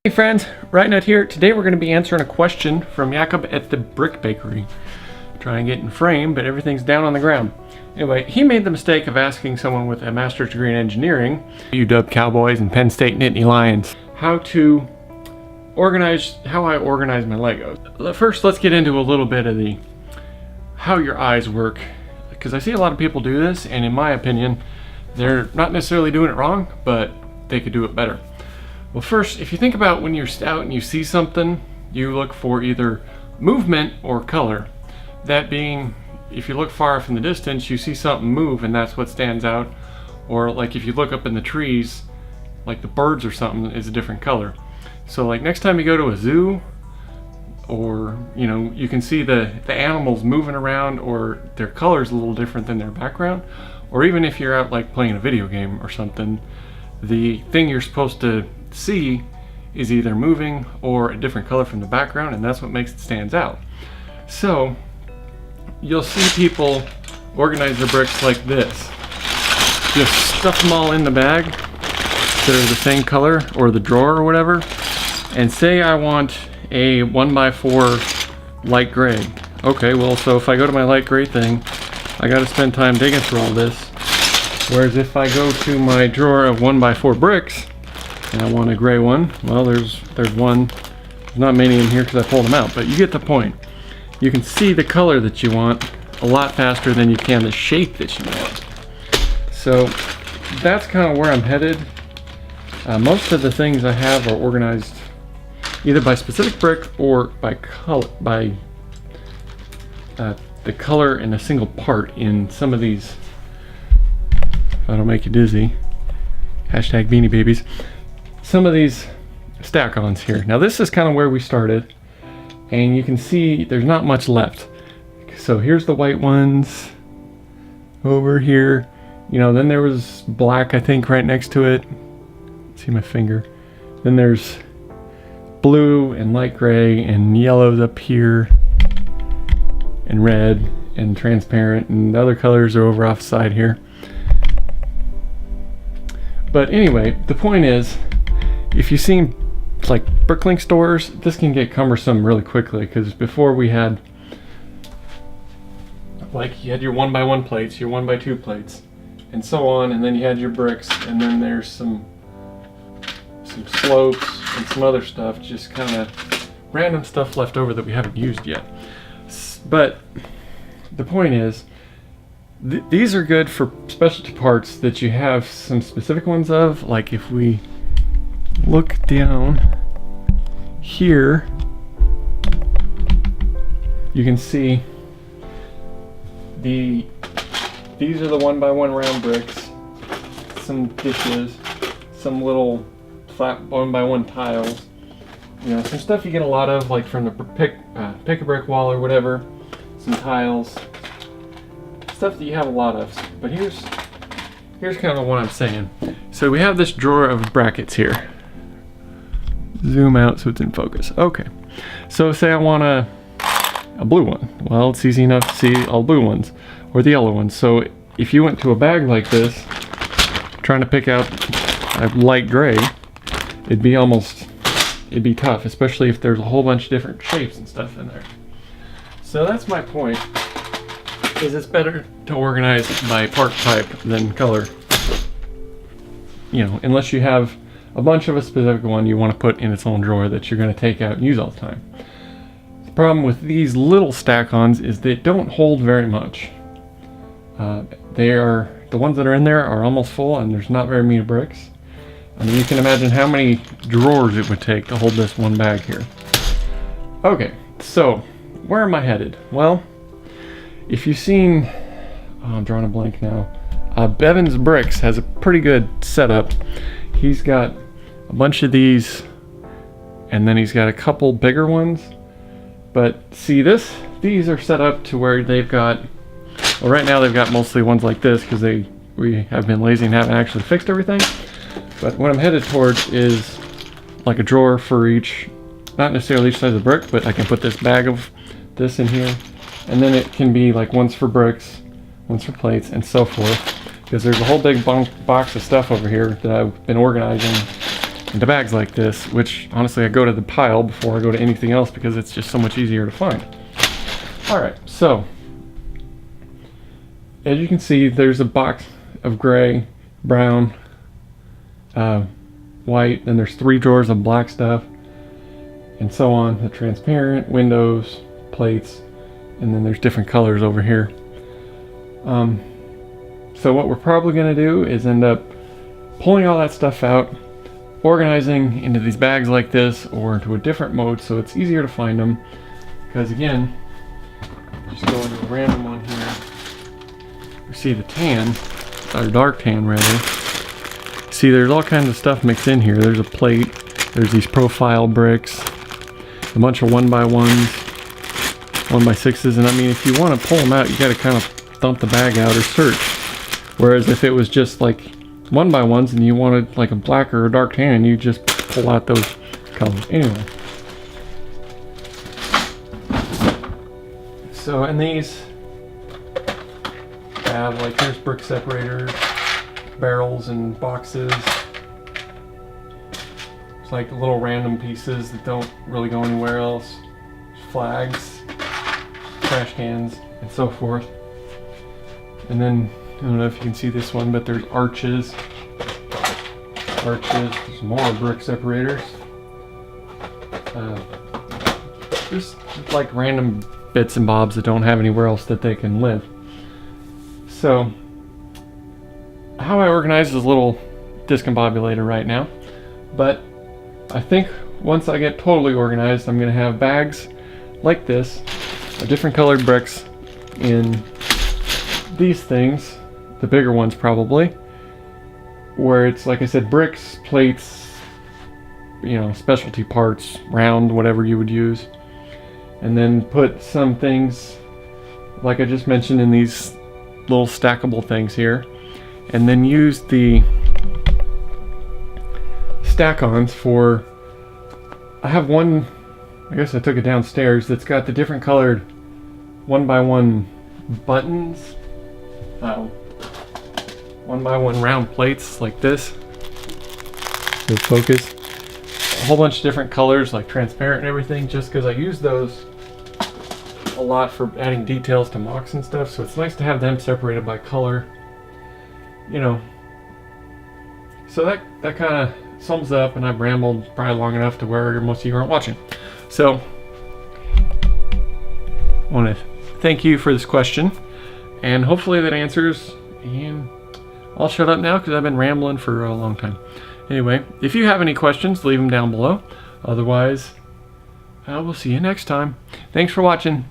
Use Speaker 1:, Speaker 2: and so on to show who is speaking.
Speaker 1: Hey friends, RightNut here. Today we're going to be answering a question from Jakob at the Brick Bakery. Trying to get in frame, but everything's down on the ground. Anyway, he made the mistake of asking someone with a master's degree in engineering, UW Cowboys and Penn State Nittany Lions, how I organize my Legos. First, let's get into a little bit of how your eyes work, because I see a lot of people do this, and in my opinion, they're not necessarily doing it wrong, but they could do it better. Well, first, if you think about when you're out and you see something, you look for either movement or color. That being, if you look far off in the distance, you see something move and that's what stands out. Or like if you look up in the trees, like the birds or something is a different color. So like next time you go to a zoo, or you can see the animals moving around, or their color's a little different than their background. Or even if you're out like playing a video game or something, the thing you're supposed to see is either moving or a different color from the background, and that's what makes it stands out. So you'll see people organize their bricks like this. Just stuff them all in the bag so they're the same color, or the drawer or whatever, and say I want a 1x4 light gray. Okay, well, so if I go to my light gray thing, I gotta spend time digging through all this. Whereas if I go to my drawer of 1x4 bricks and I want a gray one, well, there's one. There's not many in here because I pulled them out, but you get the point. You can see the color that you want a lot faster than you can the shape that you want. So that's kind of where I'm headed. Most of the things I have are organized either by specific brick or by color, by the color in a single part in some of these. If I don't make you dizzy, hashtag Beanie Babies. Some of these stack-ons here. Now this is kind of where we started, and you can see there's not much left. So here's the white ones over here. Then there was black, I think, right next to it. See my finger. Then there's blue and light gray and yellows up here, and red and transparent, and the other colors are over off the side here. But anyway, the point is, if you've seen like Bricklink stores, this can get cumbersome really quickly, because before we had, like, you had your 1x1 plates, your 1x2 plates, and so on, and then you had your bricks, and then there's some slopes and some other stuff, just kind of random stuff left over that we haven't used yet. But the point is, these are good for specialty parts that you have some specific ones of. Like if we look down here, you can see these are the 1x1 round bricks, some dishes, some little flat 1x1 tiles, some stuff you get a lot of, like from the pick a brick wall or whatever, some tiles, stuff that you have a lot of. But here's kind of what I'm saying. So we have this drawer of brackets here. Zoom out so it's in focus. Okay, so say I want a blue one. Well, it's easy enough to see all blue ones or the yellow ones. So if you went to a bag like this trying to pick out a light gray, it'd be tough, especially if there's a whole bunch of different shapes and stuff in there. So that's my point, is it's better to organize by part type than color. Unless you have a bunch of a specific one you want to put in its own drawer that you're going to take out and use all the time. The problem with these little stack-ons is they don't hold very much. The ones that are in there are almost full, and there's not very many bricks. I mean, you can imagine how many drawers it would take to hold this one bag here. Okay, so where am I headed? Well, if you've seen, I'm drawing a blank now, Bevan's Bricks has a pretty good setup. He's got a bunch of these, and then he's got a couple bigger ones. But see, these are set up to where they've got, well, right now they've got mostly ones like this because we have been lazy and haven't actually fixed everything. But what I'm headed towards is like a drawer for each, not necessarily each size of brick, but I can put this bag of this in here, and then it can be like one's for bricks, one's for plates, and so forth. Because there's a whole big box of stuff over here that I've been organizing into bags like this, which honestly I go to the pile before I go to anything else because it's just so much easier to find. Alright, so as you can see, there's a box of gray, brown, white, and there's 3 drawers of black stuff, and so on. The transparent, windows, plates, and then there's different colors over here. So what we're probably going to do is end up pulling all that stuff out, organizing into these bags like this or into a different mode so it's easier to find them. Because again, just go into a random one here. You see the tan, or dark tan rather. See, there's all kinds of stuff mixed in here. There's a plate, there's these profile bricks, a bunch of 1x1s, 1x6s, and I mean, if you want to pull them out, you got to kind of thump the bag out or search. Whereas if it was just like 1x1s and you wanted like a black or a dark tan, you just pull out those colors. Anyway. So, and these have like, here's brick separators, barrels and boxes. It's like little random pieces that don't really go anywhere else. Flags, trash cans, and so forth. And then, I don't know if you can see this one, but there's arches. There's more brick separators. Just like random bits and bobs that don't have anywhere else that they can live. So, how I organize is a little discombobulated right now, but I think once I get totally organized, I'm going to have bags like this, of different colored bricks in these things, the bigger ones probably, where it's, like I said, bricks, plates, you know, specialty parts, round, whatever you would use, and then put some things, like I just mentioned, in these little stackable things here, and then use the stack-ons for, I have one, I guess I took it downstairs, that's got the different colored 1x1 buttons, 1x1 round plates like this. So focus. A whole bunch of different colors, like transparent and everything, just because I use those a lot for adding details to mocks and stuff, so it's nice to have them separated by color. You know. So that kind of sums up, and I've rambled probably long enough to where most of you aren't watching. So, I want to thank you for this question, and hopefully that answers, and I'll shut up now because I've been rambling for a long time. Anyway, if you have any questions, leave them down below. Otherwise, I will see you next time. Thanks for watching.